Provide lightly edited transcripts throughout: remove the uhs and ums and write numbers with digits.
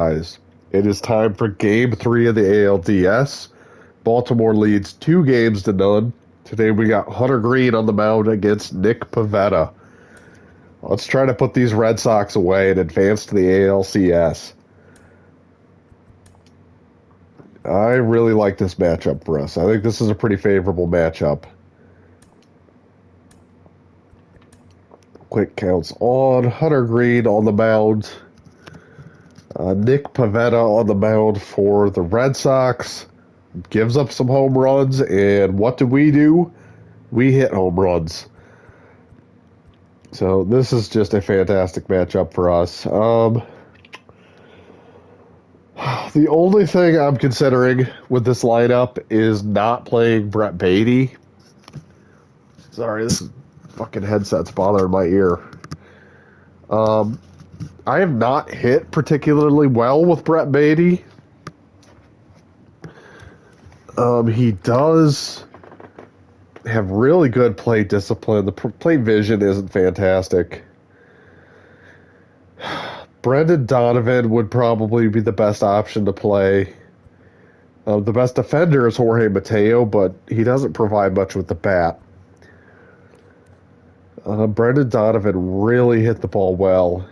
Guys, it is time for Game 3 of the ALDS. Baltimore leads 2-0. Today we got Hunter Green on the mound against Nick Pivetta. Let's try to put these Red Sox away and advance to the ALCS. I really like this matchup for us. I think this is a pretty favorable matchup. Quick counts on. Hunter Green on the mound. Nick Pivetta on the mound for the Red Sox. Gives up some home runs, and what do? We hit home runs. So this is just a fantastic matchup for us. The only thing I'm considering with this lineup is not playing Brett Beatty. Sorry, this fucking headset's bothering my ear. I have not hit particularly well with Brett Beatty. He does have really good plate discipline. The plate vision isn't fantastic. Brendan Donovan would probably be the best option to play. The best defender is Jorge Mateo, but he doesn't provide much with the bat. Brendan Donovan really hit the ball well.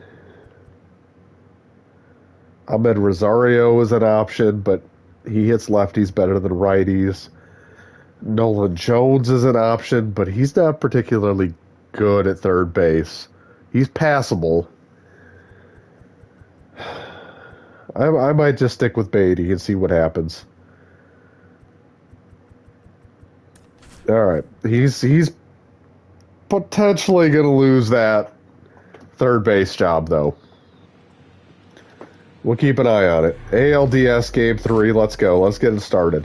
Ahmed Rosario is an option, but he hits lefties better than righties. Nolan Jones is an option, but he's not particularly good at third base. He's passable. I might just stick with Beatty and see what happens. All right, he's potentially going to lose that third base job, though. We'll keep an eye on it. ALDS Game 3, let's go. Let's get it started.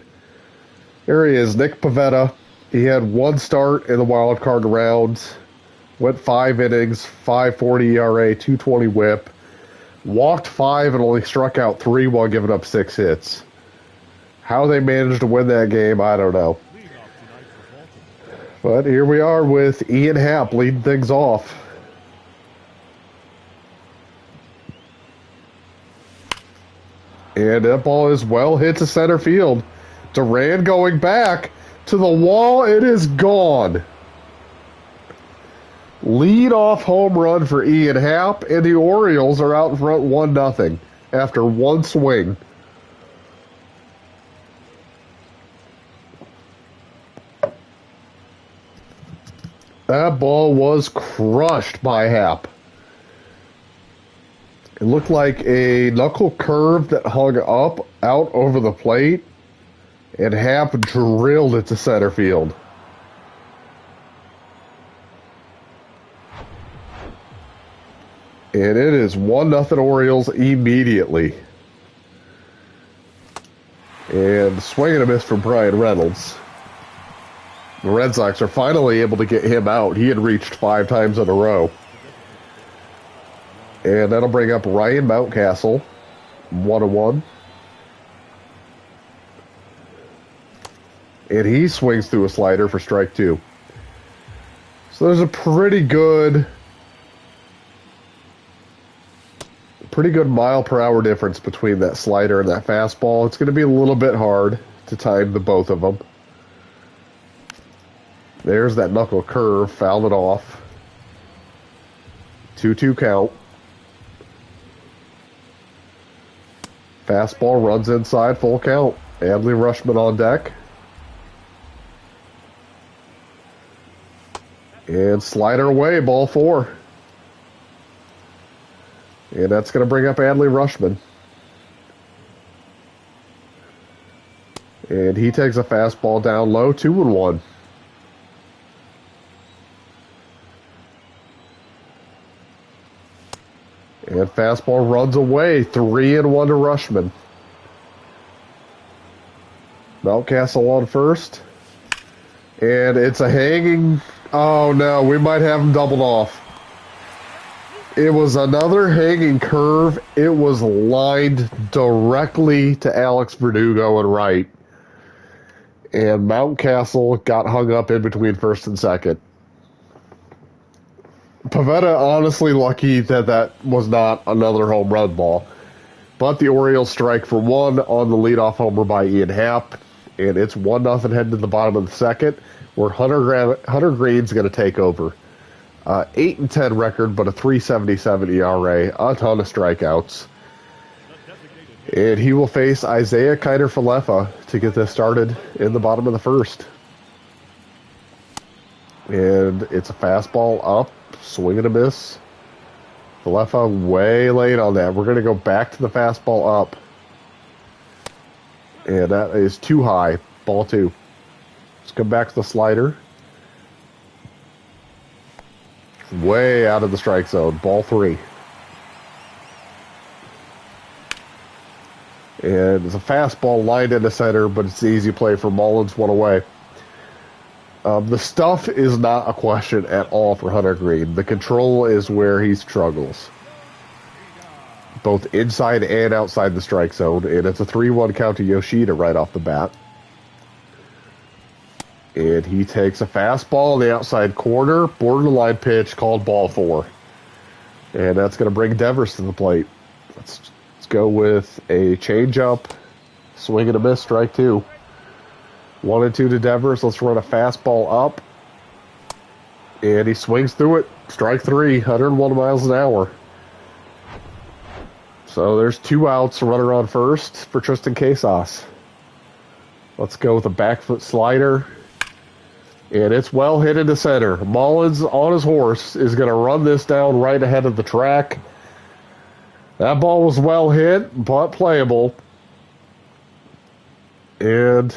Here he is, Nick Pivetta. He had one start in the wild card round. Went 5 innings, 5.40 ERA, 2.20 WHIP. Walked 5 and only struck out 3 while giving up 6 hits. How they managed to win that game, I don't know. But here we are with Ian Happ leading things off. And that ball is well hit to center field. Duran going back to the wall. It is gone. Lead-off home run for Ian Happ, and the Orioles are out in front 1-0 after one swing. That ball was crushed by Happ. It looked like a knuckle curve that hung up out over the plate, and Happ drilled it to center field. And it is 1-0 Orioles immediately. And swing and a miss from Brian Reynolds. The Red Sox are finally able to get him out. He had reached 5 times in a row. And that'll bring up Ryan Mountcastle, 1-1. And he swings through a slider for strike 2. So there's a pretty good mile per hour difference between that slider and that fastball. It's going to be a little bit hard to time the both of them. There's that knuckle curve, fouled it off. 2-2 count. Fastball runs inside, full count. Adley Rutschman on deck. And slider away, ball 4. And that's going to bring up Adley Rutschman. And he takes a fastball down low, 2-1. And fastball runs away, 3-1 to Rutschman. Mountcastle on first. And it's a hanging... Oh no, we might have him doubled off. It was another hanging curve. It was lined directly to Alex Verdugo and right. And Mountcastle got hung up in between first and second. Pivetta honestly lucky that was not another home run ball. But the Orioles strike for one on the leadoff homer by Ian Happ, and it's 1-0 heading to the bottom of the second, where Hunter Green's going to take over. 8-10 record, but a 3.77 ERA, a ton of strikeouts. And he will face Isaiah Kiner-Falefa to get this started in the bottom of the first. And it's a fastball up, swing and a miss. Falefa way late on that. We're going to go back to the fastball up. And that is too high. Ball 2. Let's come back to the slider. Way out of the strike zone. Ball 3. And it's a fastball lined into center, but it's the easy play for Mullins, one away. The stuff is not a question at all for Hunter Green. The control is where he struggles, both inside and outside the strike zone. And it's a 3-1 count to Yoshida right off the bat. And he takes a fastball in the outside corner, borderline pitch, called ball 4. And that's going to bring Devers to the plate. Let's go with a changeup, swing and a miss, strike 2. 1-2 to Devers. Let's run a fastball up. And he swings through it. Strike 3, 101 miles an hour. So there's 2 outs, runner on first for Tristan Casas. Let's go with a back foot slider. And it's well hit into center. Mullins on his horse is going to run this down right ahead of the track. That ball was well hit, but playable. And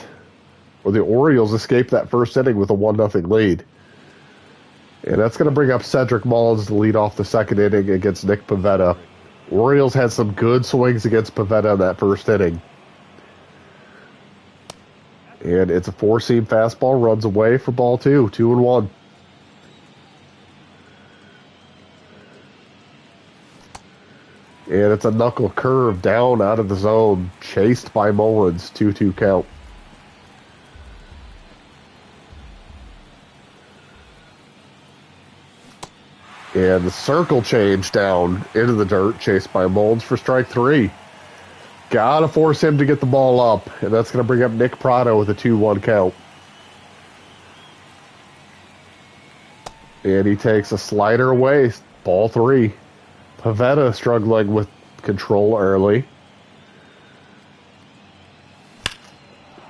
the Orioles escaped that first inning with a 1-0 lead. And that's going to bring up Cedric Mullins to lead off the second inning against Nick Pivetta. Orioles had some good swings against Pivetta in that first inning. And it's a 4-seam fastball, runs away for ball 2, 2-1. And it's a knuckle curve down out of the zone, chased by Mullins, 2-2 count. And the circle change down into the dirt, chased by Mullins for strike 3. Gotta force him to get the ball up, and that's going to bring up Nick Prado with a 2-1 count. And he takes a slider away, ball 3. Pivetta struggling with control early.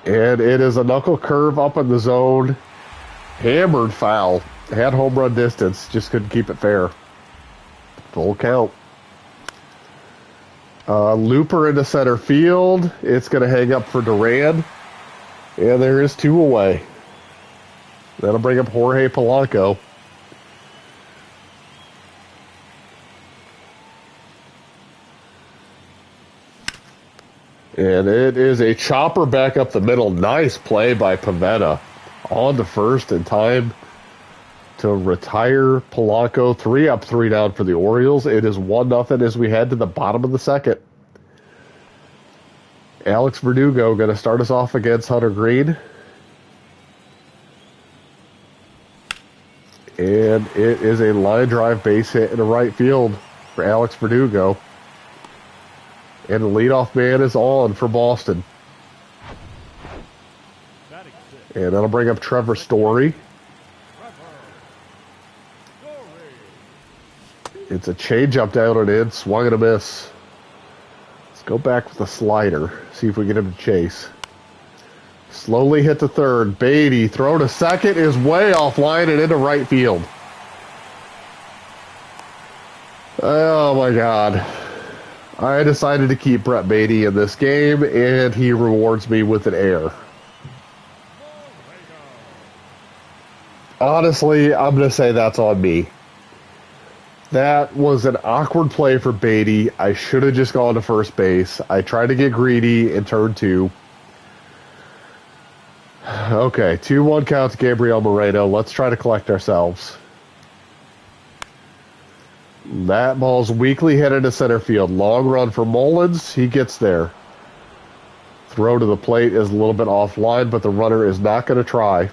And it is a knuckle curve up in the zone. Hammered foul. Had home run distance, just couldn't keep it fair. Full count. Looper into center field. It's going to hang up for Duran. And there is 2 away. That'll bring up Jorge Polanco. And it is a chopper back up the middle. Nice play by Pivetta. On to first in time to retire Polanco. 3 up, 3 down for the Orioles. It is 1-0 as we head to the bottom of the second. Alex Verdugo going to start us off against Hunter Green. And it is a line drive base hit in the right field for Alex Verdugo. And the leadoff man is on for Boston. And that'll bring up Trevor Story. It's a changeup down and in, swung and a miss. Let's go back with the slider, see if we get him to chase. Slowly hit to third. Beatty, throw to second, is way offline and into right field. Oh my God. I decided to keep Brett Beatty in this game, and he rewards me with an error. Honestly, I'm going to say that's on me. That was an awkward play for Beatty. I should have just gone to first base. I tried to get greedy in turn 2. Okay, 2-1 count to Gabriel Moreno. Let's try to collect ourselves. That ball's weakly hit into center field. Long run for Mullins. He gets there. Throw to the plate is a little bit offline, but the runner is not going to try.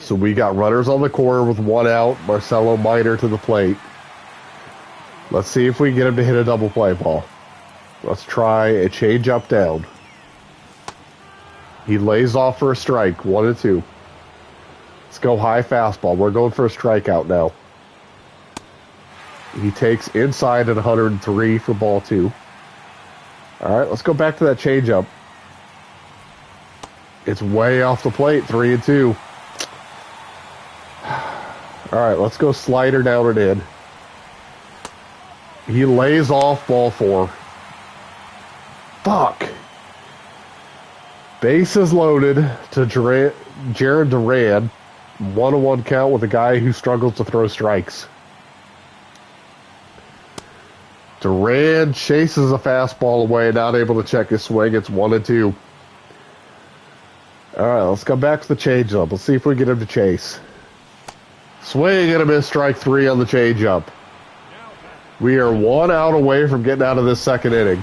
So we got runners on the corner with 1 out. Marcelo Minor to the plate. Let's see if we can get him to hit a double play ball. Let's try a change up down. He lays off for a strike, 1-2. Let's go high fastball. We're going for a strikeout now. He takes inside at 103 for ball 2. All right, let's go back to that changeup. It's way off the plate, 3-2. All right, let's go slider down and in. He lays off ball 4. Fuck. Bases loaded to Jared Duran. 1-1 count with a guy who struggles to throw strikes. Duran chases a fastball away, not able to check his swing. It's 1-2. All right, let's go back to the changeup. Let's see if we get him to chase. Swing and a miss, strike 3 on the changeup. We are 1 out away from getting out of this second inning.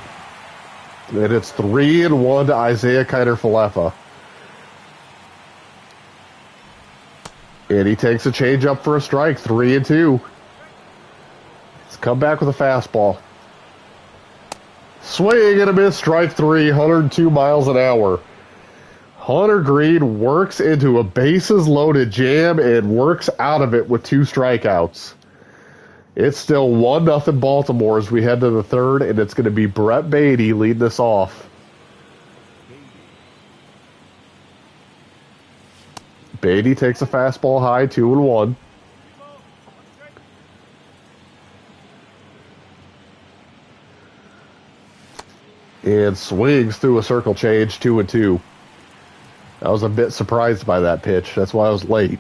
And it's 3-1 to Isaiah Kiner-Falefa. And he takes a changeup for a strike, 3-2. Let's come back with a fastball. Swing and a miss, strike 3, 102 miles an hour. Hunter Greene works into a bases-loaded jam and works out of it with 2 strikeouts. It's still 1-0 Baltimore as we head to the third, and it's going to be Brett Beatty leading us off. Beatty takes a fastball high, 2-1. And swings through a circle change, 2-2. I was a bit surprised by that pitch. That's why I was late.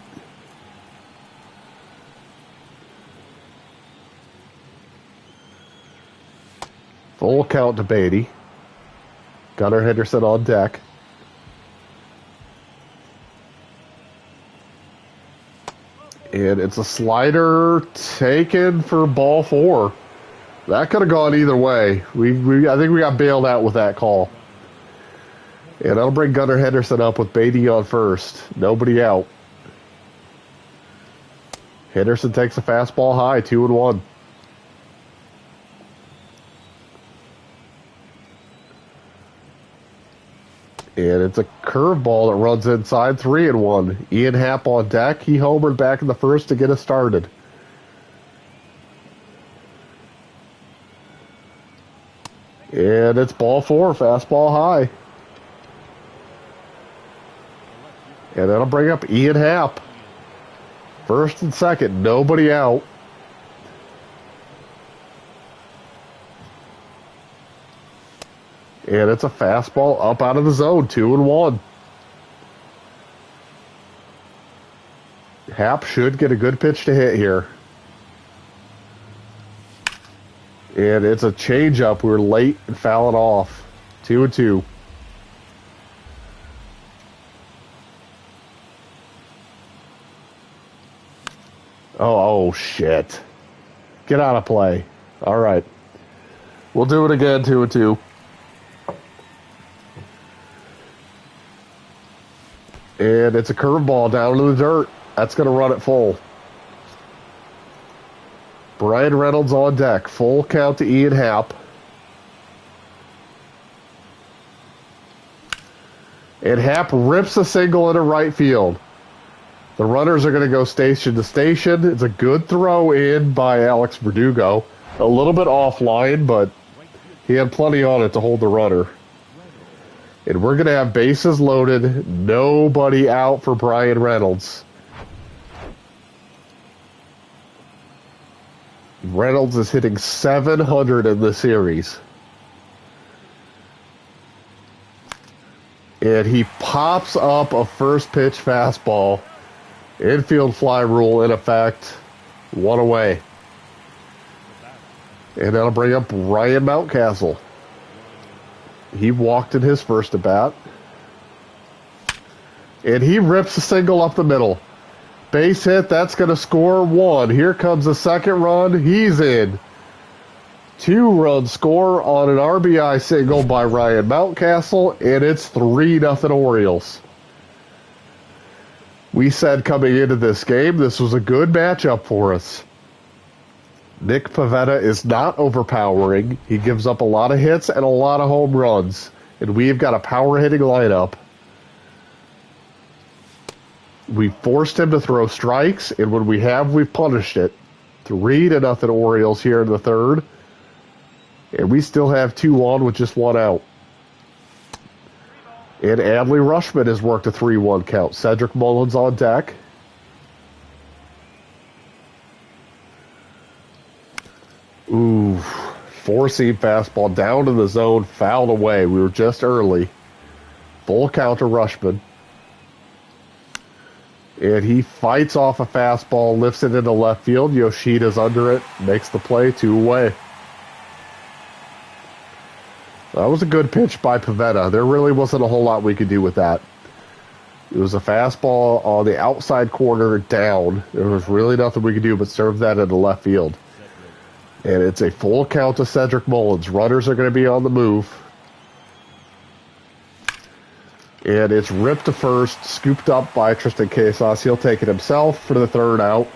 Full count to Beatty. Gunnar Henderson on deck. And it's a slider taken for ball 4. That could have gone either way. I think we got bailed out with that call. And that'll bring Gunnar Henderson up with Beatty on first. Nobody out. Henderson takes a fastball high, 2-1. And it's a curveball that runs inside, 3-1. Ian Happ on deck. He homered back in the first to get us started. And it's ball 4, fastball high. And that'll bring up Ian Happ. First and second, nobody out. And it's a fastball up out of the zone, 2-1. Happ should get a good pitch to hit here. And it's a changeup. We were late and fouling off. 2-2. Oh, shit. Get out of play. All right. We'll do it again, 2-2. And it's a curveball down to the dirt. That's going to run it full. Brian Reynolds on deck. Full count to Ian Happ. And Happ rips a single into right field. The runners are going to go station to station. It's a good throw in by Alex Verdugo. A little bit offline, but he had plenty on it to hold the runner. And we're going to have bases loaded. Nobody out for Brian Reynolds. Reynolds is hitting 700 in the series. And he pops up a first pitch fastball. Infield fly rule in effect. 1 away. And that'll bring up Ryan Mountcastle. He walked in his first at bat. And he rips a single up the middle. Base hit, that's going to score 1. Here comes the second run. He's in. 2-run score on an RBI single by Ryan Mountcastle, and it's 3-0 Orioles. We said coming into this game, this was a good matchup for us. Nick Pivetta is not overpowering. He gives up a lot of hits and a lot of home runs. And we've got a power hitting lineup. We forced him to throw strikes, and when we have, we've punished it. 3-0 Orioles here in the third. And we still have 2 on with just 1 out. And Adley Rutschman has worked a 3-1 count. Cedric Mullins on deck. Ooh, 4-seam fastball down in the zone, fouled away. We were just early. Full count to Rutschman. And he fights off a fastball, lifts it into left field. Yoshida's under it, makes the play, 2 away. That was a good pitch by Pivetta. There really wasn't a whole lot we could do with that. It was a fastball on the outside corner down. There was really nothing we could do but serve that into left field. And it's a full count to Cedric Mullins. Runners are going to be on the move. And it's ripped to first, scooped up by Tristan Casas. He'll take it himself for the 3rd out.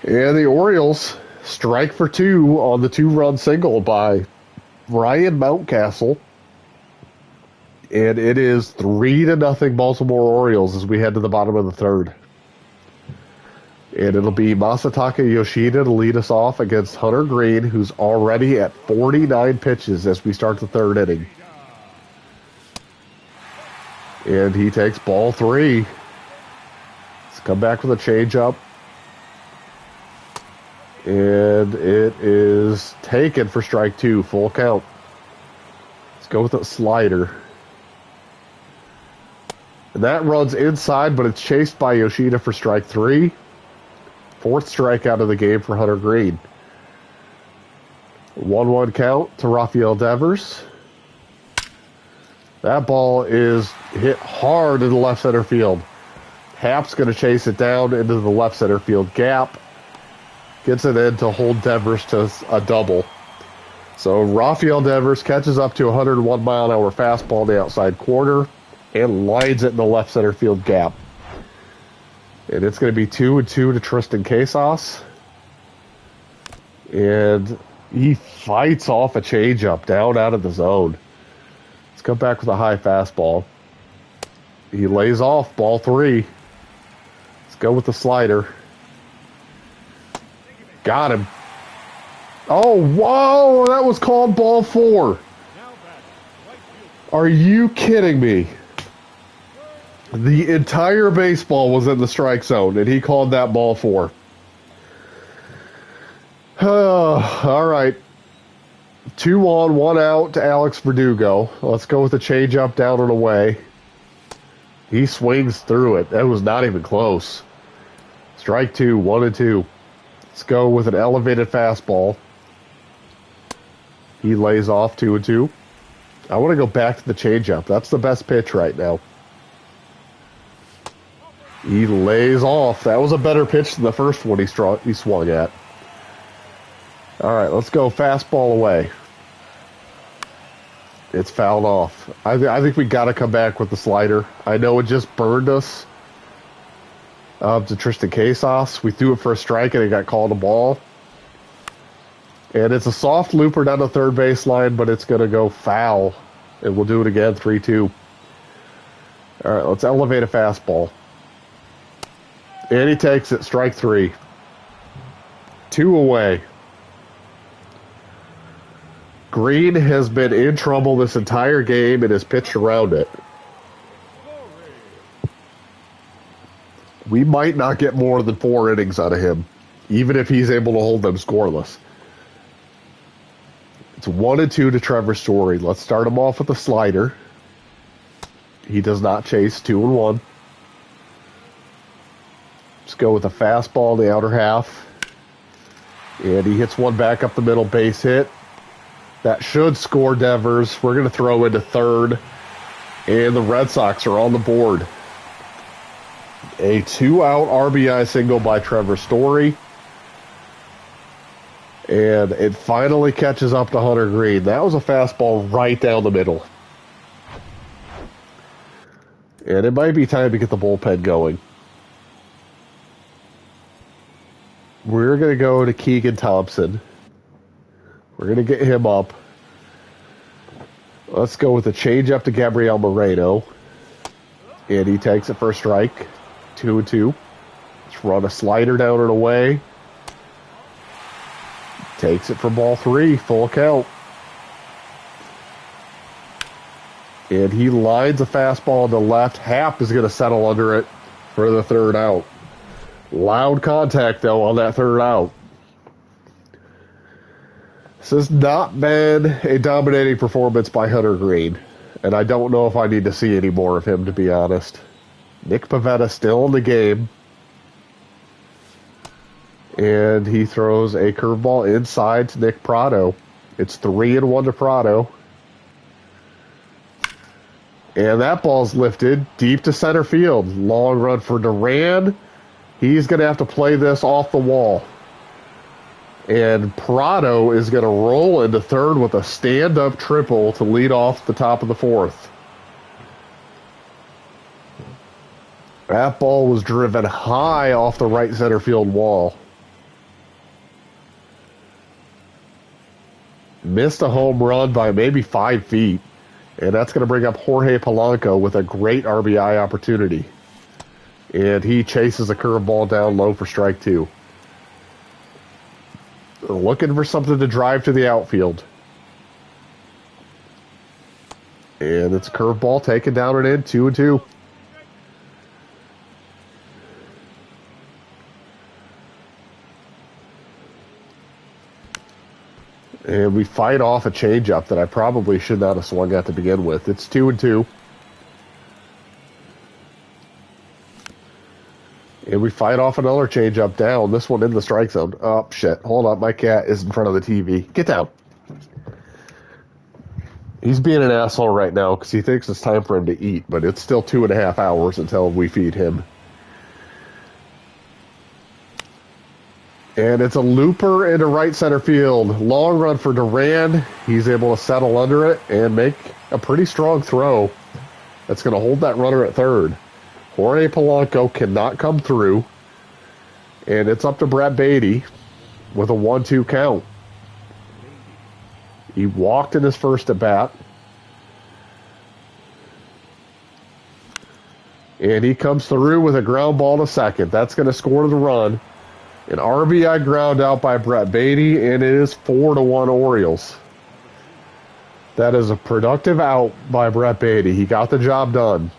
And the Orioles strike for 2 on the 2-run single by Ryan Mountcastle. And it is 3-0 Baltimore Orioles as we head to the bottom of the 3rd. And it'll be Masataka Yoshida to lead us off against Hunter Green, who's already at 49 pitches as we start the 3rd inning. And he takes ball 3. Let's come back with a changeup. And it is taken for strike 2, full count. Let's go with a slider. And that runs inside, but it's chased by Yoshida for strike 3. 4th strikeout of the game for Hunter Green. 1-1 count to Rafael Devers. That ball is hit hard in the left center field. Happ's going to chase it down into the left center field gap. Gets it in to hold Devers to a double. So Rafael Devers catches up to 101 mile an hour fastball in the outside corner and lines it in the left center field gap. And it's going to be 2-2 to Tristan Casas. And he fights off a changeup down out of the zone. Let's come back with a high fastball. He lays off ball 3. Let's go with the slider. Got him. Oh, whoa, that was called ball 4. Are you kidding me? The entire baseball was in the strike zone, and he called that ball 4. All right. 2 on, 1 out to Alex Verdugo. Let's go with the changeup down and away. He swings through it. That was not even close. Strike 2, 1-2. Let's go with an elevated fastball. He lays off 2-2. I want to go back to the changeup. That's the best pitch right now. He lays off. That was a better pitch than the first one he swung at. All right, let's go fastball away. It's fouled off. I think we got to come back with the slider. I know it just burned us to Tristan Casas. We threw it for a strike and it got called a ball. And it's a soft looper down the third baseline, but it's going to go foul. And we'll do it again, 3-2. All right, let's elevate a fastball. And he takes it, strike 3. 2 away. Green has been in trouble this entire game and has pitched around it. We might not get more than 4 innings out of him, even if he's able to hold them scoreless. It's 1-2 to Trevor Story. Let's start him off with a slider. He does not chase, 2-1. Let's go with a fastball in the outer half. And he hits one back up the middle, base hit. That should score Devers. We're going to throw into third. And the Red Sox are on the board. A 2-out RBI single by Trevor Story. And it finally catches up to Hunter Green. That was a fastball right down the middle. And it might be time to get the bullpen going. We're going to go to Keegan Thompson. We're going to get him up. Let's go with a changeup to Gabriel Moreno. And he takes it for a strike. 2-2. Let's run a slider down and away. Takes it for ball 3. Full count. And he lines a fastball to left. Happ is going to settle under it for the third out. Loud contact, though, on that third out. This has not been a dominating performance by Hunter Green. And I don't know if I need to see any more of him, to be honest. Nick Pivetta still in the game. And he throws a curveball inside to Nick Prado. It's 3-1 to Prado. And that ball's lifted deep to center field. Long run for Duran. He's going to have to play this off the wall. And Prado is going to roll into third with a stand-up triple to lead off the top of the fourth. That ball was driven high off the right center field wall. Missed a home run by maybe 5 feet. And that's going to bring up Jorge Polanco with a great RBI opportunity. And he chases a curveball down low for strike 2. Looking for something to drive to the outfield. And it's a curveball taken down and in, 2-2. And we fight off a changeup that I probably should not have swung at to begin with. It's 2-2. And we fight off another changeup down. This one in the strike zone. Oh, shit. Hold on. My cat is in front of the TV. Get down. He's being an asshole right now because he thinks it's time for him to eat, but it's still 2.5 hours until we feed him. And it's a looper into right center field. Long run for Duran. He's able to settle under it and make a pretty strong throw. That's going to hold that runner at third. Jorge Polanco cannot come through. And it's up to Brett Beatty with a 1-2 count. He walked in his first at bat. And he comes through with a ground ball to second. That's going to score the run. An RBI ground out by Brett Beatty, and it is 4-1 Orioles. That is a productive out by Brett Beatty. He got the job done.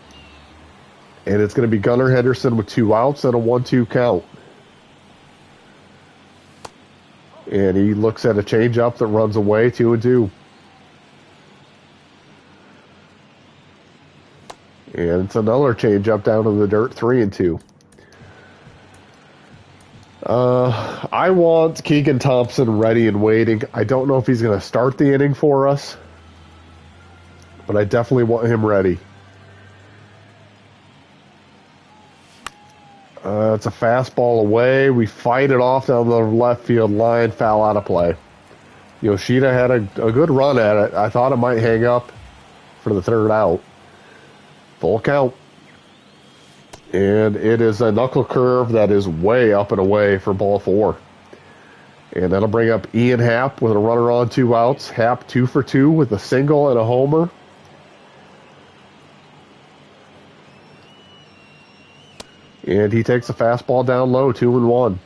And it's going to be Gunnar Henderson with 2 outs and a 1-2 count. And he looks at a changeup that runs away, 2-2. And it's another changeup down to the dirt, 3-2. I want Keegan Thompson ready and waiting. I don't know if he's going to start the inning for us, but I definitely want him ready. It's a fastball away. We fight it off down the left field line, foul out of play. Yoshida had a good run at it. I thought it might hang up for the third out. Full count. And it is a knuckle curve that is way up and away for ball 4. And that'll bring up Ian Happ with a runner on 2 outs. Happ 2 for 2 with a single and a homer. And he takes a fastball down low, 2-1.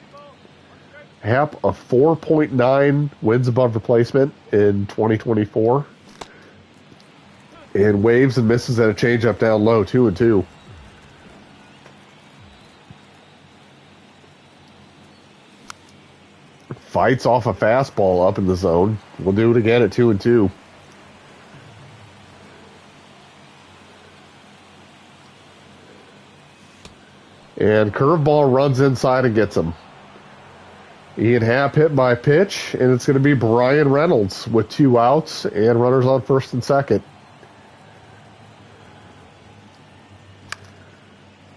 Happ, a 4.9 wins above replacement in 2024. And waves and misses at a changeup down low, 2-2. Fights off a fastball up in the zone. We'll do it again at 2-2. And curveball runs inside and gets him. Ian Happ hit by pitch, and it's going to be Brian Reynolds with 2 outs and runners on first and second.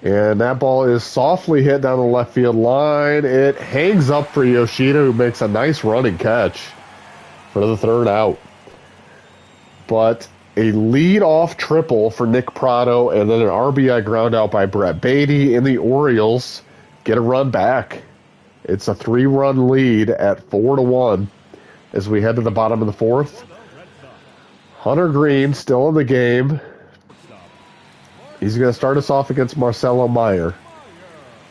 And that ball is softly hit down the left field line. It hangs up for Yoshida, who makes a nice running catch for the third out. But a lead-off triple for Nick Prado, and then an RBI ground out by Brett Beatty, and the Orioles get a run back. It's a 3-run lead at 4-1 as we head to the bottom of the fourth. Hunter Green still in the game. He's going to start us off against Marcelo Meyer.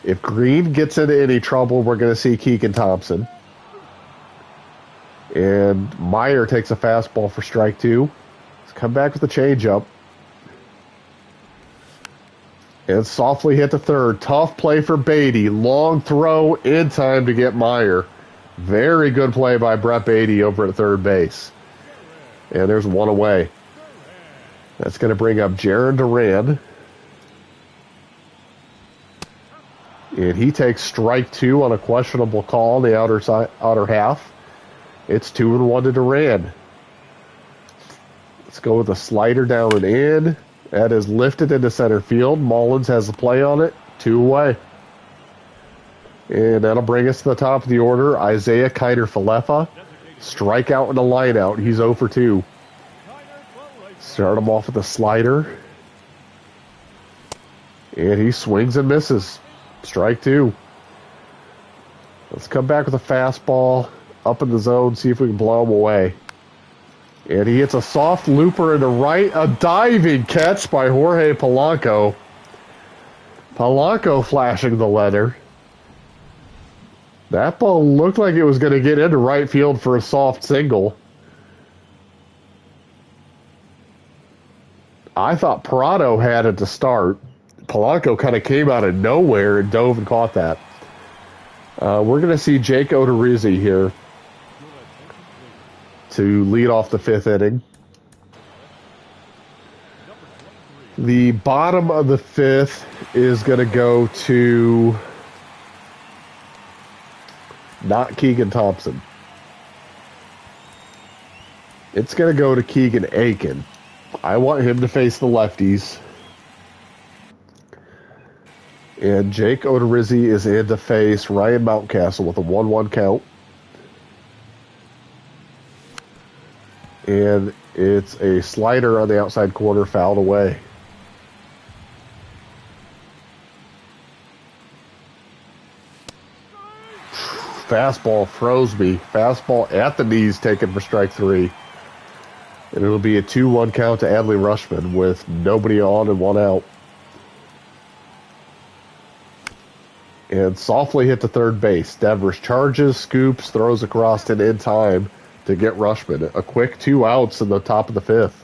If Green gets into any trouble, we're going to see Keegan Thompson. And Meyer takes a fastball for strike 2. Let's come back with the changeup. And softly hit the third. Tough play for Beatty. Long throw in time to get Meyer. Very good play by Brett Beatty over at third base. And there's one away. That's going to bring up Jaron Duran. And he takes strike 2 on a questionable call on the outer half. It's 2-1 to Duran. Let's go with a slider down and in. That is lifted into center field. Mullins has the play on it. 2 away. And that'll bring us to the top of the order. Isaiah Kiner-Falefa. Strikeout and a line out. He's 0 for 2. Start him off with a slider. And he swings and misses. Strike 2. Let's come back with a fastball up in the zone, see if we can blow him away. And he hits a soft looper into right. A diving catch by Jorge Polanco. Polanco flashing the letter. That ball looked like it was going to get into right field for a soft single. I thought Prado had it to start. Polanco kind of came out of nowhere and dove and caught that. We're going to see Jake Odorizzi here to lead off the 5th inning. The bottom of the 5th is going to go to not Keegan Thompson. It's going to go to Keegan Aiken. I want him to face the lefties. And Jake Odorizzi is in to face Ryan Mountcastle with a 1-1 count. And it's a slider on the outside corner, fouled away. Fastball froze me. Fastball at the knees taken for strike 3. And it'll be a 2-1 count to Adley Rushman with nobody on and 1 out. And softly hit to third base. Devers charges, scoops, throws across and in time to get Rushman. A quick 2 outs in the top of the 5th.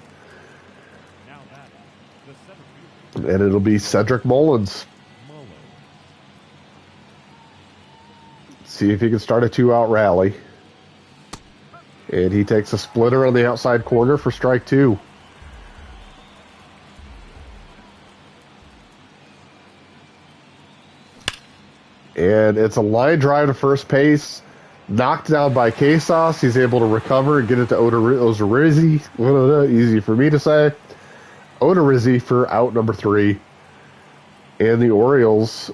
And it'll be Cedric Mullins. See if he can start a 2-out rally. And he takes a splitter on the outside corner for strike 2. And it's a line drive to first base. Knocked down by Casas. He's able to recover and get it to Odorizzi. Easy for me to say. Odorizzi for out number 3. And the Orioles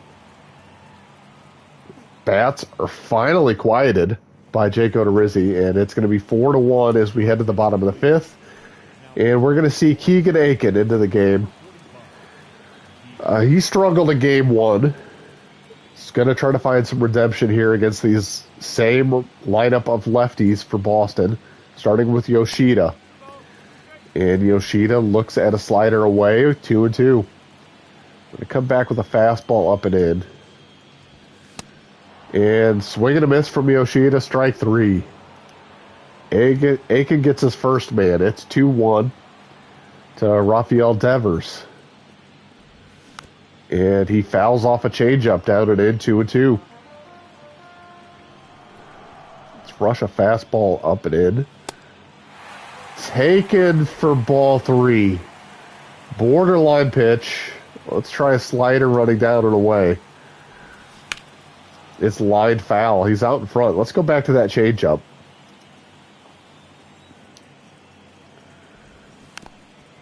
bats are finally quieted by Jake Odorizzi. And it's going to be 4-1 as we head to the bottom of the 5th. And we're going to see Keegan Aiken into the game. He struggled in game 1. He's going to try to find some redemption here against these same lineup of lefties for Boston, starting with Yoshida. And Yoshida looks at a slider away, 2-2. Going to come back with a fastball up and in. And swing and a miss from Yoshida, strike 3. Aiken gets his first man. It's 2-1 to Rafael Devers. And he fouls off a changeup down and in, 2-2. Let's rush a fastball up and in. Taken for ball 3. Borderline pitch. Let's try a slider running down and away. It's line foul. He's out in front. Let's go back to that changeup.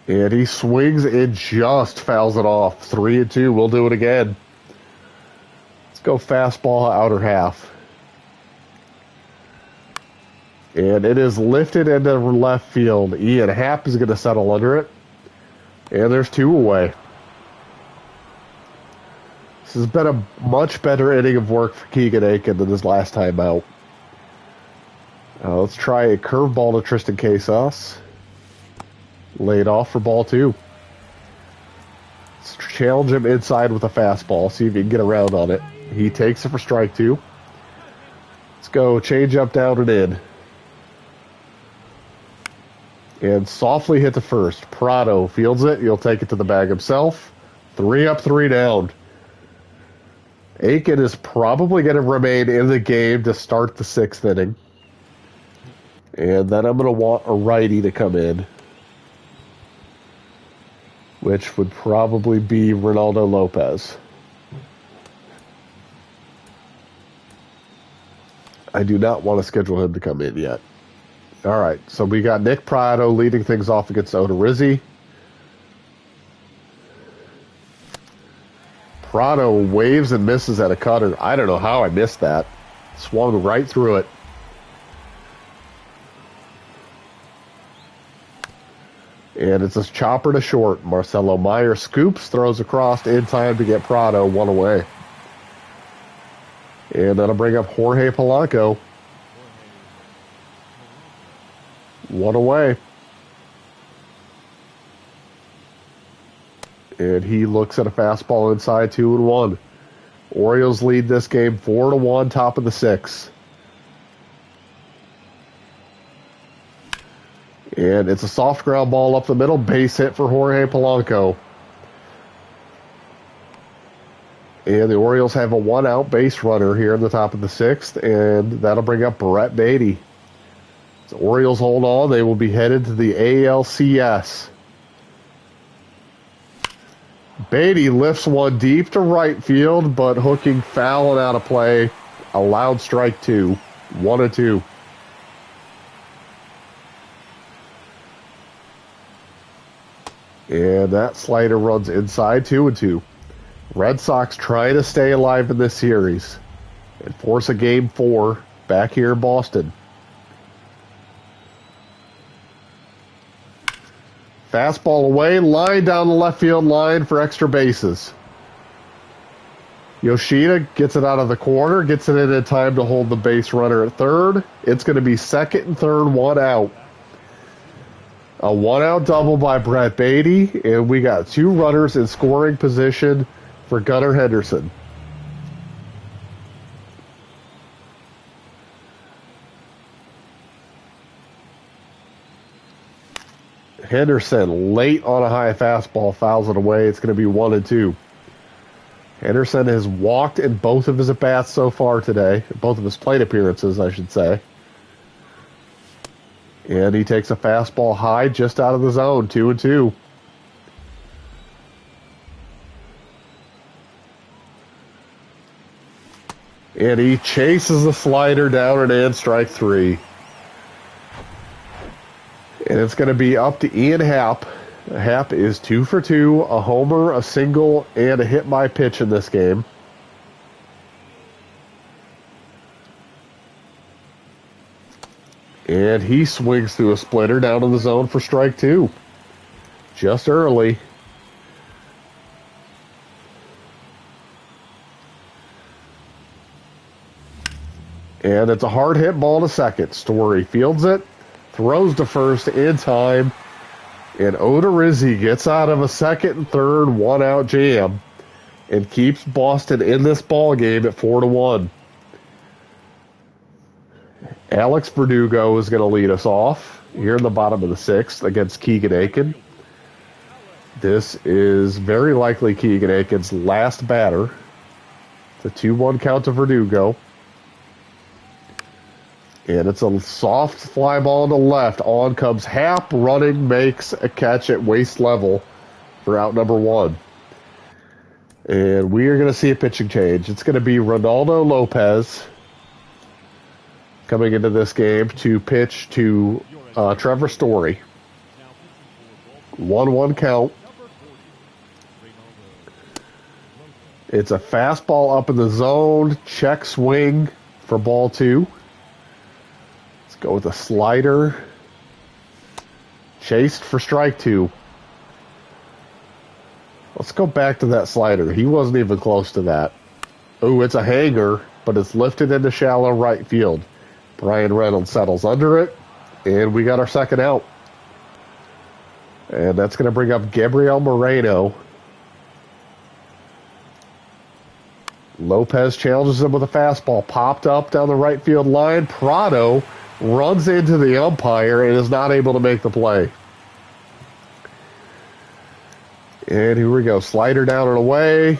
And he swings and just fouls it off. 3-2. We'll do it again. Let's go fastball outer half. And it is lifted into left field. Ian Happ is going to settle under it. And there's 2 away. This has been a much better inning of work for Keegan Aiken than his last time out. Let's try a curveball to Tristan Casas. Laid off for ball 2. Let's challenge him inside with a fastball, see if he can get around on it. He takes it for strike 2. Let's go change up, down, and in. And softly hit to first. Prado fields it. He'll take it to the bag himself. 3 up, 3 down. Aiken is probably going to remain in the game to start the 6th inning. And then I'm going to want a righty to come in, which would probably be Ronaldo Lopez. I do not want to schedule him to come in yet. All right, so we got Nick Prado leading things off against Odorizzi. Prado waves and misses at a cutter. I don't know how I missed that. Swung right through it. And it's a chopper to short. Marcelo Meyer scoops, throws across in time to get Prado 1 away. And that'll bring up Jorge Polanco. 1 away. And he looks at a fastball inside 2-1. Orioles lead this game 4-1, top of the 6th. And it's a soft ground ball up the middle, base hit for Jorge Polanco. And the Orioles have a 1-out base runner here in the top of the 6th, and that'll bring up Brett Beatty. So Orioles hold on. They will be headed to the ALCS. Beatty lifts one deep to right field, but hooking foul and out of play. A loud strike 2. 1-2. And that slider runs inside 2-2. Red Sox trying to stay alive in this series and force a game 4 back here in Boston. Fastball away, line down the left field line for extra bases. Yoshida gets it out of the corner, gets it in time to hold the base runner at third. It's going to be second and third, 1 out. A 1-out double by Brett Beatty, and we got 2 runners in scoring position for Gunnar Henderson. Henderson late on a high fastball fouls it away. It's going to be 1-2. Henderson has walked in both of his at-bats so far today, both of his plate appearances, I should say. And he takes a fastball high just out of the zone, 2-2. And he chases the slider down and in, strike 3. And it's going to be up to Ian Happ. Happ is 2 for 2, a homer, a single, and a hit by pitch in this game. And he swings through a splitter down in the zone for strike 2. Just early. And it's a hard hit ball to second. Story fields it, throws to first in time, and Odorizzi gets out of a second and third 1-out jam and keeps Boston in this ball game at 4-1. Alex Verdugo is going to lead us off here in the bottom of the 6th against Keegan Aiken. This is very likely Keegan Aiken's last batter. It's a 2-1 count to Verdugo. And it's a soft fly ball to left. On comes Happ, running, makes a catch at waist level for out number 1. And we are going to see a pitching change. It's going to be Ronaldo Lopez coming into this game to pitch to Trevor Story. 1-1 count. It's a fastball up in the zone. Check swing for ball 2. Let's go with a slider. Chased for strike 2. Let's go back to that slider. He wasn't even close to that. Ooh, it's a hanger, but it's lifted into shallow right field. Brian Reynolds settles under it, and we got our second out. And that's going to bring up Gabriel Moreno. Lopez challenges him with a fastball. Popped up down the right field line. Prado runs into the umpire and is not able to make the play. And here we go. Slider down and away.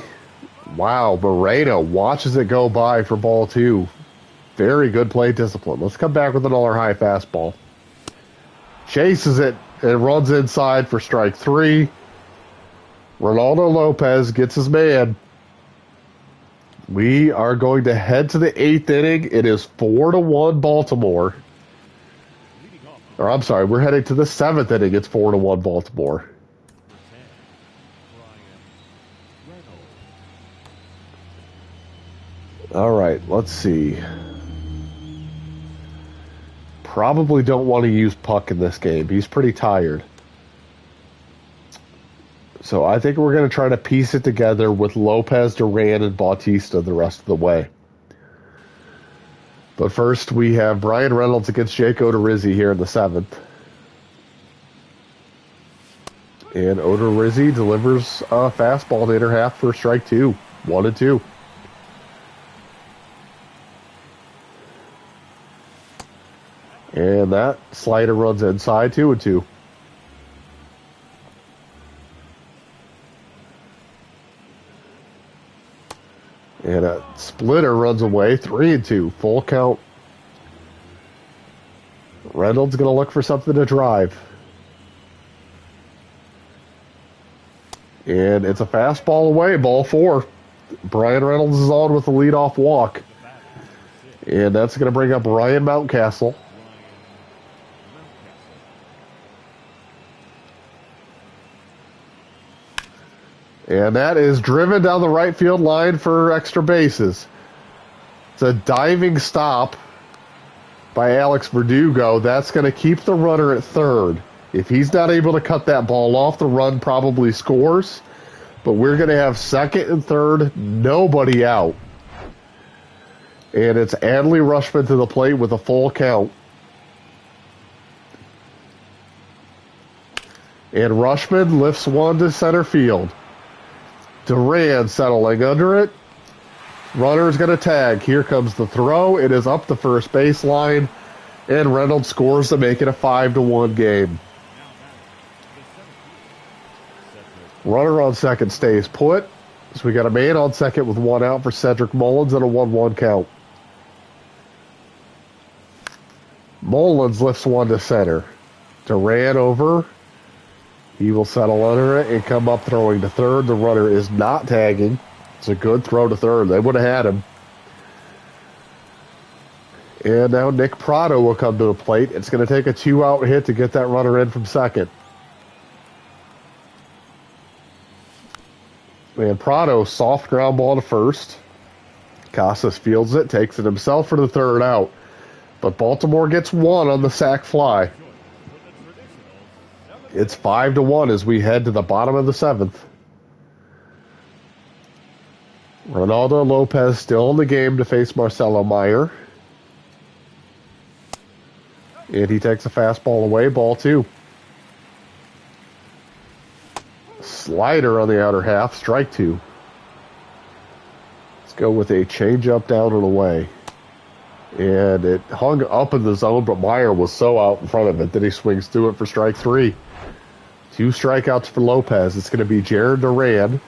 Wow, Moreno watches it go by for ball two. Very good play discipline. Let's come back with another high fastball. Chases it and runs inside for strike three. Ronaldo Lopez gets his man. We are going to head to the 8th inning. It is 4-1 Baltimore. Or I'm sorry, we're heading to the 7th inning. It's 4-1 Baltimore. All right, let's see. Probably don't want to use Puck in this game. He's pretty tired. So I think we're going to try to piece it together with Lopez, Duran, and Bautista the rest of the way. But first, we have Brian Reynolds against Jake Odorizzi here in the 7th. And Odorizzi delivers a fastball to inner half for strike two. 1-2. And that slider runs inside, 2-2. And a splitter runs away, 3-2. Full count. Reynolds going to look for something to drive. And it's a fastball away, ball four. Brian Reynolds is on with the leadoff walk. And that's going to bring up Ryan Mountcastle. And that is driven down the right field line for extra bases. It's a diving stop by Alex Verdugo. That's going to keep the runner at third. If he's not able to cut that ball off, the run probably scores. But we're going to have second and third, nobody out. And it's Adley Rutschman to the plate with a full count. And Rutschman lifts one to center field. Duran settling under it. Runner's going to tag. Here comes the throw. It is up the first baseline. And Reynolds scores to make it a 5-1 game. Runner on second stays put. So we got a man on second with one out for Cedric Mullins and a 1-1 count. Mullins lifts one to center. Duran over. He will settle under it and come up throwing to third. The runner is not tagging. It's a good throw to third. They would have had him. And now Nick Prado will come to the plate. It's going to take a 2-out hit to get that runner in from second. And Prado, soft ground ball to first. Casas fields it, takes it himself for the third out. But Baltimore gets one on the sac fly. It's 5-1 as we head to the bottom of the 7th. Ronaldo Lopez still in the game to face Marcelo Meyer. And he takes a fastball away, ball two. Slider on the outer half, strike two. Let's go with a changeup down and away. And it hung up in the zone, but Meyer was so out in front of it that he swings through it for strike three. 2 strikeouts for Lopez. It's going to be Jared Duran,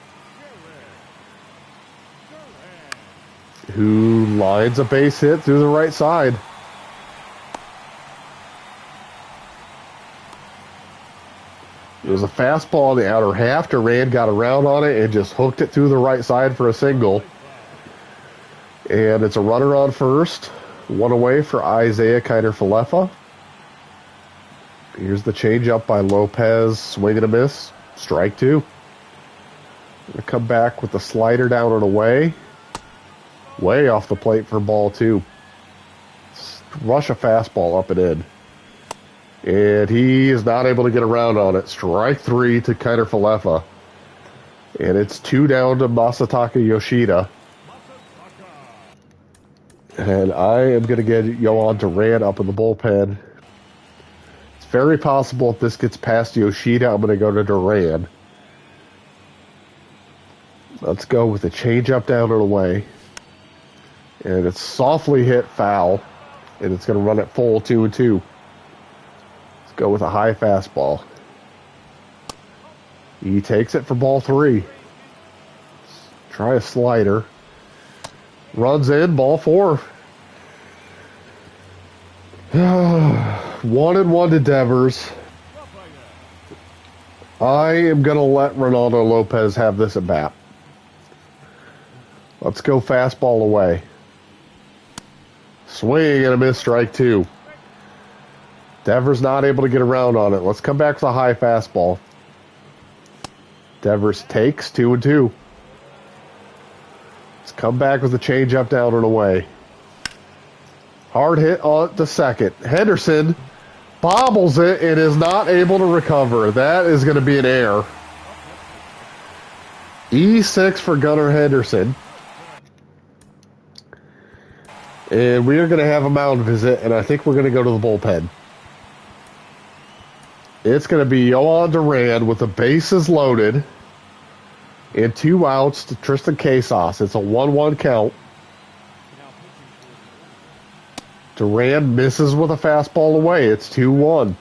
who lines a base hit through the right side. It was a fastball on the outer half. Duran got around on it and just hooked it through the right side for a single. And it's a runner on first. One away for Isaiah Kiner-Falefa. Here's the changeup by Lopez. Swing and a miss. Strike two. Gonna come back with the slider down and away. Way off the plate for ball two. Rush a fastball up and in. And he is not able to get around on it. Strike three to Kiner-Falefa. And it's 2 down to Masataka Yoshida. And I am going to get Yohan Duran up in the bullpen. It's very possible if this gets past Yoshida, I'm going to go to Duran. Let's go with a changeup down and away. And it's softly hit foul. And it's going to run it full 2-2. Let's go with a high fastball. He takes it for ball 3. Try a slider. Runs in, ball 4. 1-1 to Devers. I am going to let Ronaldo Lopez have this at bat. Let's go fastball away. Swing and a miss, strike 2. Devers not able to get around on it. Let's come back with a high fastball. Devers takes 2-2. Let's come back with a changeup down and away. Hard hit on to second. Henderson bobbles it and is not able to recover. That is going to be an error. E6 for Gunnar Henderson. And we are going to have a mound visit, and I think we're going to go to the bullpen. It's going to be Yohan Duran with the bases loaded and 2 outs to Tristan Casas. It's a 1-1 count. Duran misses with a fastball away. It's 2-1.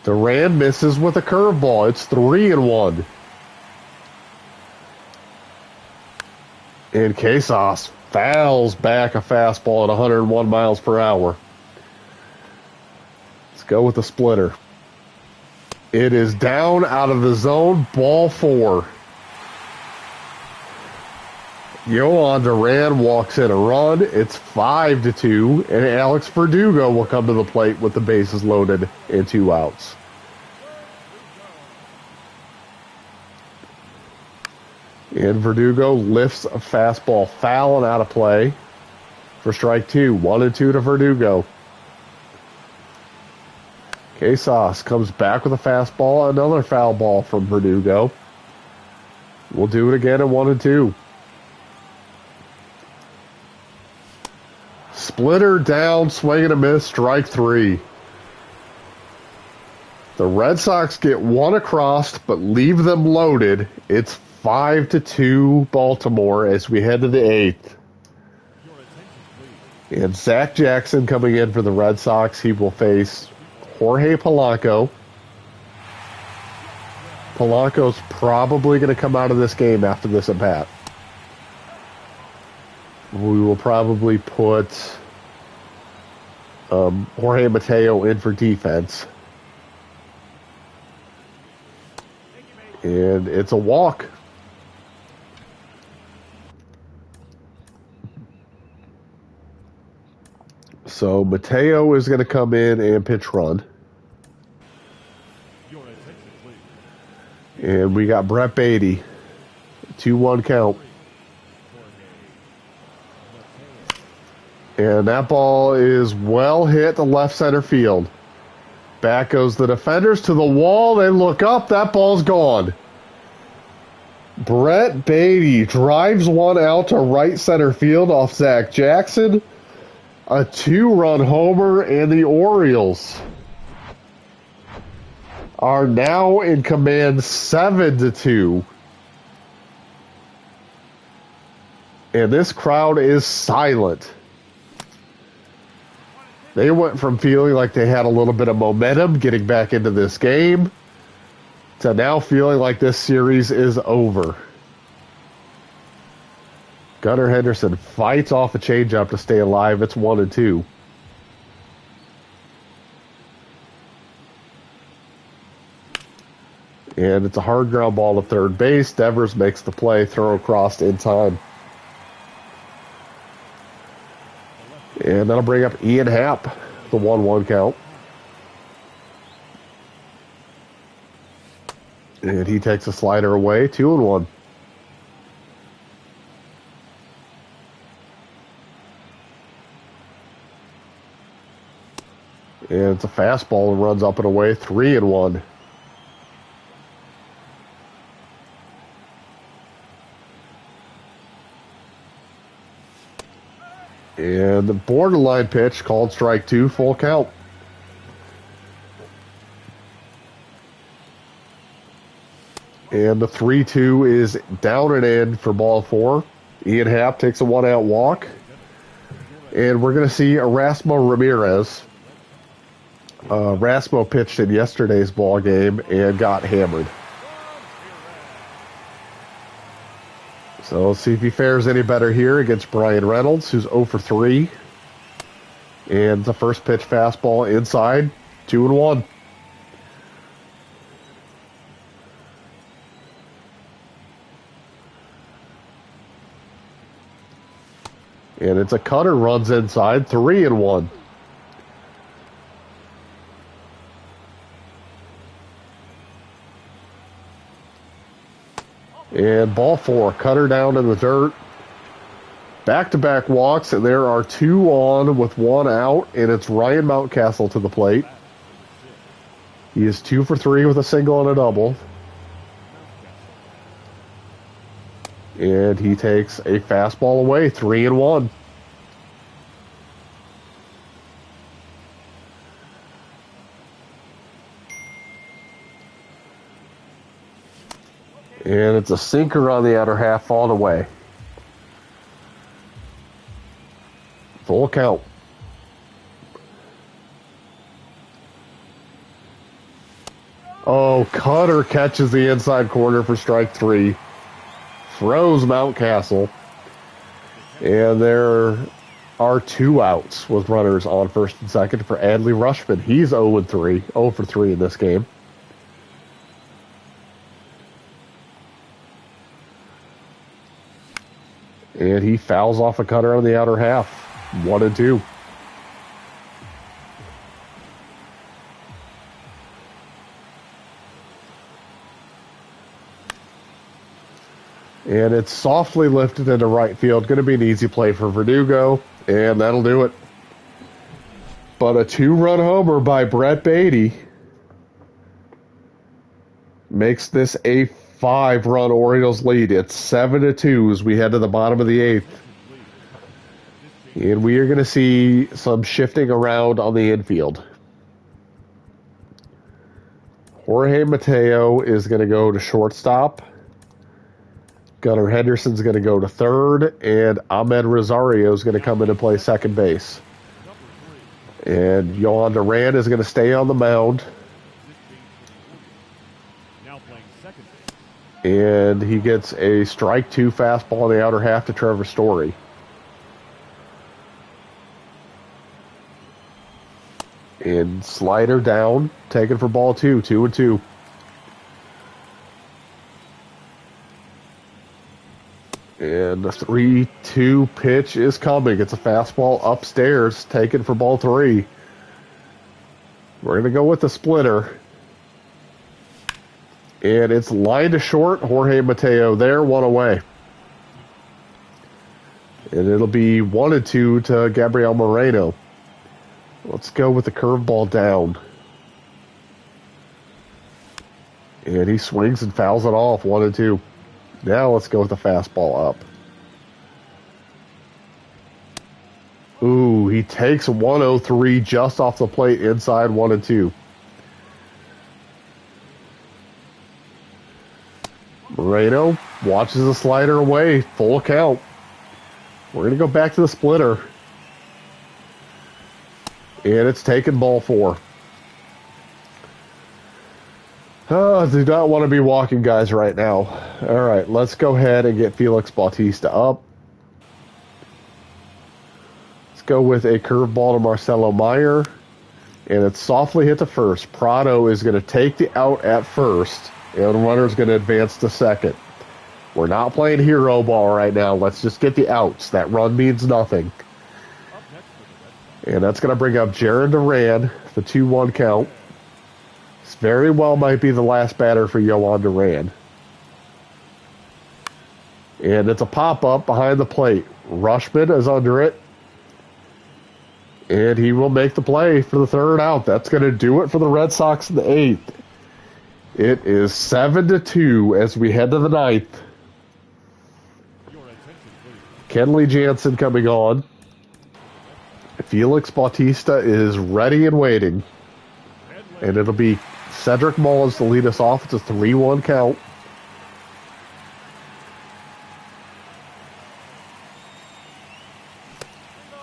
Duran misses with a curveball. It's 3-1. And Casas fouls back a fastball at 101 miles per hour. Let's go with the splitter. It is down out of the zone, ball 4. Yohan Duran walks in a run. It's 5-2, and Alex Verdugo will come to the plate with the bases loaded and 2 outs. And Verdugo lifts a fastball foul and out of play for strike 2. 1-2 to Verdugo. Casas comes back with a fastball. Another foul ball from Verdugo. We'll do it again at 1-2. Splitter down, swing and a miss, strike 3. The Red Sox get 1 across, but leave them loaded. It's 5-2 Baltimore as we head to the 8th. And Zach Jackson coming in for the Red Sox. He will face Jorge Polanco. Polanco's probably going to come out of this game after this at bat. We will probably put Jorge Mateo in for defense. And it's a walk. So Mateo is going to come in and pitch run. And we got Brett Beatty. 2-1 count. And that ball is well hit to left center field. Back goes the defenders to the wall. They look up. That ball's gone. Brett Beatty drives one out to right center field off Zach Jackson. A 2-run homer, and the Orioles are now in command 7-2. And this crowd is silent. They went from feeling like they had a little bit of momentum getting back into this game to now feeling like this series is over. Gunnar Henderson fights off a changeup to stay alive. It's 1-2. And it's a hard ground ball to third base. Devers makes the play, throw across in time. And that'll bring up Ian Happ, the 1-1 count. And he takes a slider away, 2-1. And it's a fastball and runs up and away, 3-1. And the borderline pitch called strike 2, full count. And the 3-2 is down and in for ball 4. Ian Happ takes a 1-out walk. And we're going to see Erasmo Ramirez. Rasmo pitched in yesterday's ball game and got hammered. So let's see if he fares any better here against Brian Reynolds, who's 0 for 3. And the first pitch fastball inside, 2-1. And it's a cutter, runs inside, 3-1. And ball 4, cutter down in the dirt. Back-to-back walks, and there are 2 on with 1 out, and it's Ryan Mountcastle to the plate. He is 2 for 3 with a single and a double. And he takes a fastball away, 3-1. And it's a sinker on the outer half, falling away. Full count. Oh, cutter catches the inside corner for strike 3. Throws Mountcastle. And there are 2 outs with runners on first and second for Adley Rushman. He's 0-3, 0 for 3 in this game. And he fouls off a cutter on the outer half. 1-2. And it's softly lifted into right field. Going to be an easy play for Verdugo. And that'll do it. But a 2-run homer by Brett Beatty makes this a 5-run Orioles lead. It's 7-2 as we head to the bottom of the 8th. And we are going to see some shifting around on the infield. Jorge Mateo is going to go to shortstop. Gunnar Henderson's going to go to third. And Ahmed Rosario is going to come in and play second base. And Yohan Duran is going to stay on the mound. And he gets a strike 2 fastball in the outer half to Trevor Story. And slider down, taken for ball 2, 2-2. And the 3-2 pitch is coming. It's a fastball upstairs, taken for ball 3. We're going to go with the splitter. And it's lined to short. Jorge Mateo there, 1 away. And it'll be 1-2 to Gabriel Moreno. Let's go with the curveball down. And he swings and fouls it off, 1-2. Now let's go with the fastball up. Ooh, he takes 103 just off the plate inside, 1-2. Moreno watches the slider away, full count. We're going to go back to the splitter. And it's taken ball 4. Do not want to be walking guys right now. All right, let's go ahead and get Felix Bautista up. Let's go with a curveball to Marcelo Meyer. And it's softly hit to first. Prado is going to take the out at first. And the runner's going to advance to second. We're not playing hero ball right now. Let's just get the outs. That run means nothing. And that's going to bring up Jaron Duran, the 2-1 count. This very well might be the last batter for Yohan Duran. And it's a pop-up behind the plate. Rushman is under it. And he will make the play for the 3rd out. That's going to do it for the Red Sox in the 8th. It is 7-2 as we head to the 9th. Kenley Jansen coming on. Felix Bautista is ready and waiting. And it'll be Cedric Mullins to lead us off. It's a 3-1 count.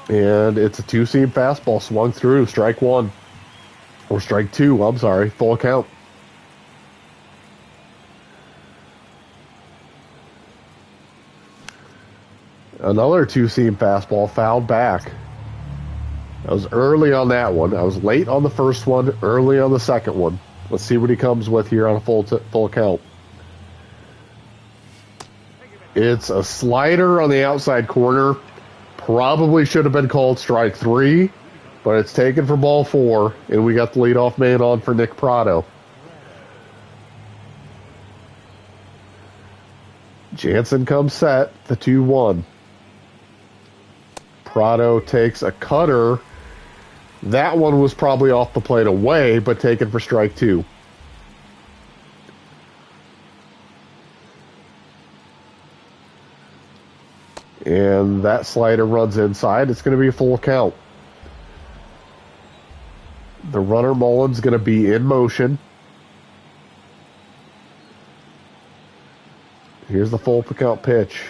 And it's a two-seam fastball swung through. Strike one. Or strike two, I'm sorry. Full count. Another two-seam fastball fouled back. I was early on that one. I was late on the first one, early on the second one. Let's see what he comes with here on a full count. It's a slider on the outside corner. Probably should have been called strike three, but it's taken for ball four, and we got the leadoff man on for Nick Prado. Jansen comes set, the 2-1. Prado takes a cutter. That one was probably off the plate away, but taken for strike two. And that slider runs inside. It's going to be a full count. The runner Mullins going to be in motion. Here's the full count pitch.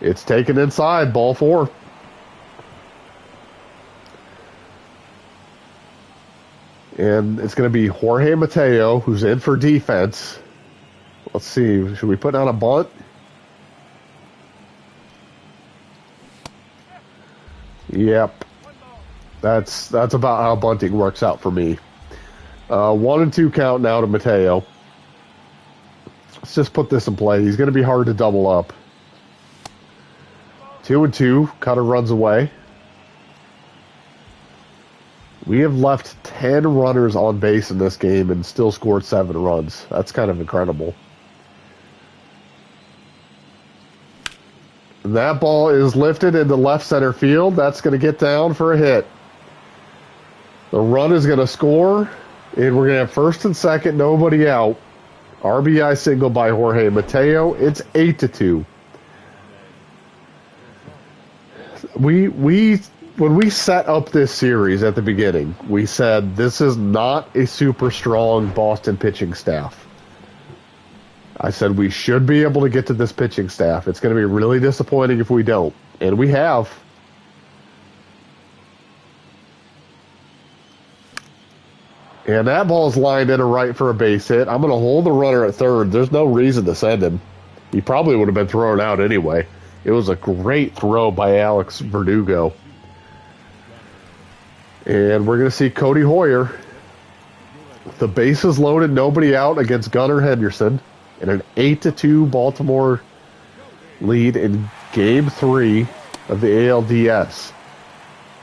It's taken inside, ball four. And it's going to be Jorge Mateo, who's in for defense. Let's see, should we put down a bunt? Yep. That's about how bunting works out for me. 1-2 count now to Mateo. Let's just put this in play. He's going to be hard to double up. 2-2. Cutter runs away. We have left 10 runners on base in this game and still scored 7 runs. That's kind of incredible. And that ball is lifted into left center field. That's going to get down for a hit. The run is going to score, and we're going to have first and second, nobody out. RBI single by Jorge Mateo. It's 8-2. When we set up this series at the beginning, we said this is not a super strong Boston pitching staff. I said we should be able to get to this pitching staff. It's going to be really disappointing if we don't. And we have. And that ball's lined in a right for a base hit. I'm going to hold the runner at third. There's no reason to send him. He probably would have been thrown out anyway. It was a great throw by Alex Verdugo. And we're going to see Cody Hoyer. The bases loaded, nobody out against Gunnar Henderson. And an 8-2 Baltimore lead in Game 3 of the ALDS.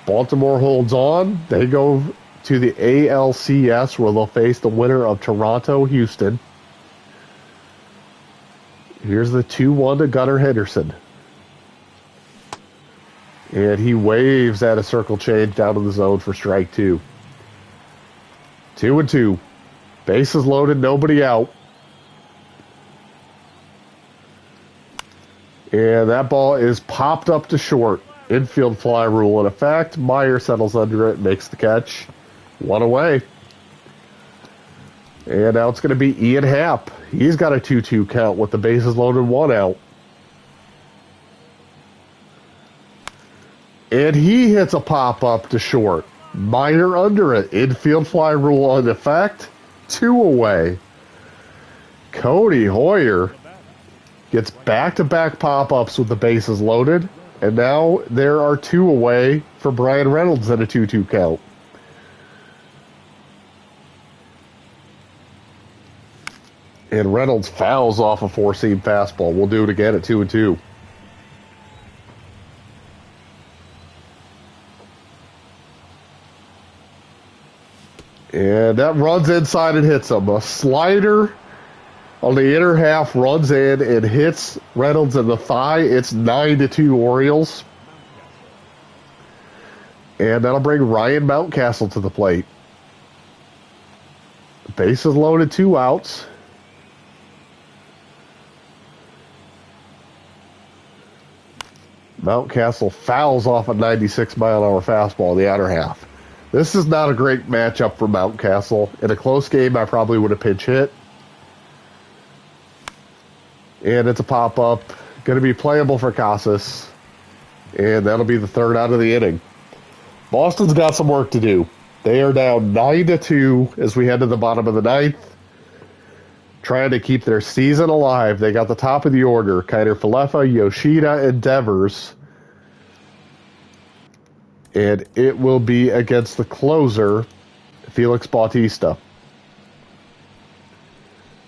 Baltimore holds on. They go to the ALCS where they'll face the winner of Toronto-Houston. Here's the 2-1 to Gunnar Henderson. And he waves at a circle change down to the zone for strike two. 2-2. Bases loaded, nobody out. And that ball is popped up to short. Infield fly rule in effect. Meyer settles under it, makes the catch. One away. And now it's going to be Ian Happ. He's got a 2-2 count with the bases loaded, one out. And he hits a pop-up to short. Meyer under it. Infield fly rule in effect. 2 away. Cody Hoyer gets back-to-back pop-ups with the bases loaded. And now there are 2 away for Brian Reynolds at a 2-2 count. And Reynolds fouls off a four-seam fastball. We'll do it again at 2-2. And that runs inside and hits him. A slider on the inner half runs in and hits Reynolds in the thigh. It's 9-2 Orioles. And that'll bring Ryan Mountcastle to the plate. Bases loaded, 2 outs. Mountcastle fouls off a 96-mile-an-hour fastball in the outer half. This is not a great matchup for Mountcastle. In a close game, I probably would have pinch hit. And it's a pop-up. Going to be playable for Casas. And that'll be the third out of the inning. Boston's got some work to do. They are down 9-2 as we head to the bottom of the ninth. Trying to keep their season alive. They got the top of the order. Kiner Falefa, Yoshida, and Devers. And it will be against the closer, Felix Bautista.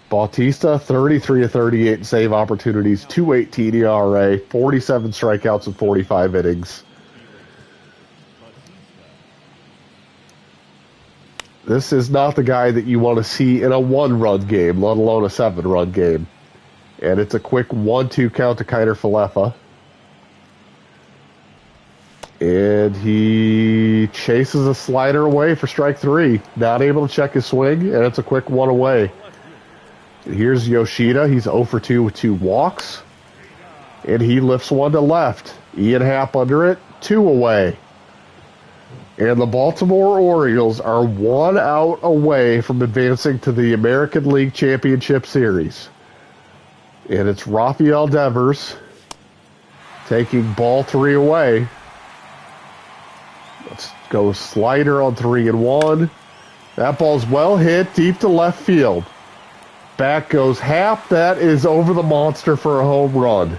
Bautista, 33 of 38 save opportunities, 2.18 ERA, 47 strikeouts in 45 innings. This is not the guy that you want to see in a one-run game, let alone a 7-run game. And it's a quick 1-2 count to Kiner Falefa. And he chases a slider away for strike 3. Not able to check his swing, and it's a quick 1 away. Here's Yoshida. He's 0 for 2 with 2 walks. And he lifts one to left. Ian Happ under it, 2 away. And the Baltimore Orioles are 1 out away from advancing to the American League Championship Series. And it's Rafael Devers taking ball 3 away. Let's go slider on 3-1. That ball's well hit deep to left field. Back goes Happ. That is over the monster for a home run.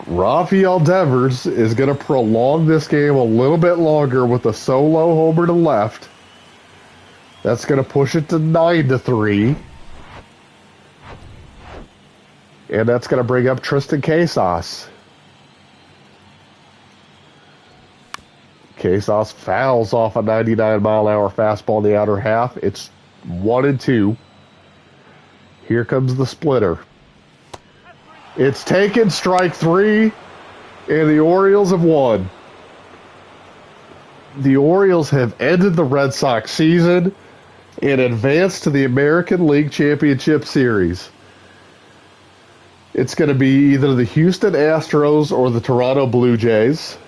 Rafael Devers is going to prolong this game a little bit longer with a solo homer to left. That's going to push it to 9-3. And that's going to bring up Tristan Casas. Casas fouls off a 99-mile-an-hour fastball in the outer half. It's 1-2. Here comes the splitter. It's taken, strike 3, and the Orioles have won. The Orioles have ended the Red Sox season and advanced to the American League Championship Series. It's going to be either the Houston Astros or the Toronto Blue Jays.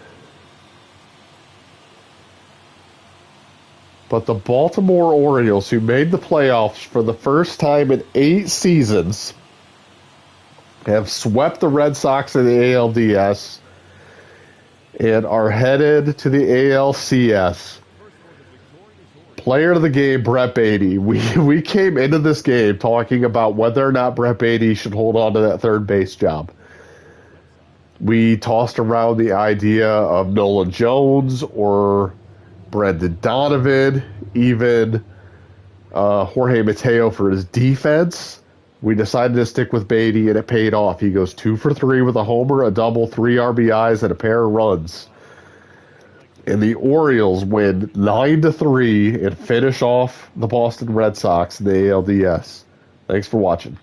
But the Baltimore Orioles, who made the playoffs for the first time in 8 seasons, have swept the Red Sox in the ALDS and are headed to the ALCS. Player of the game, Brett Beatty. We came into this game talking about whether or not Brett Beatty should hold on to that third base job. We tossed around the idea of Nolan Jones or Brendan Donovan, even Jorge Mateo for his defense. We decided to stick with Beatty, and it paid off. He goes 2 for 3 with a homer, a double, 3 RBIs, and a pair of runs. And the Orioles win 9-3 and finish off the Boston Red Sox in the ALDS. Thanks for watching.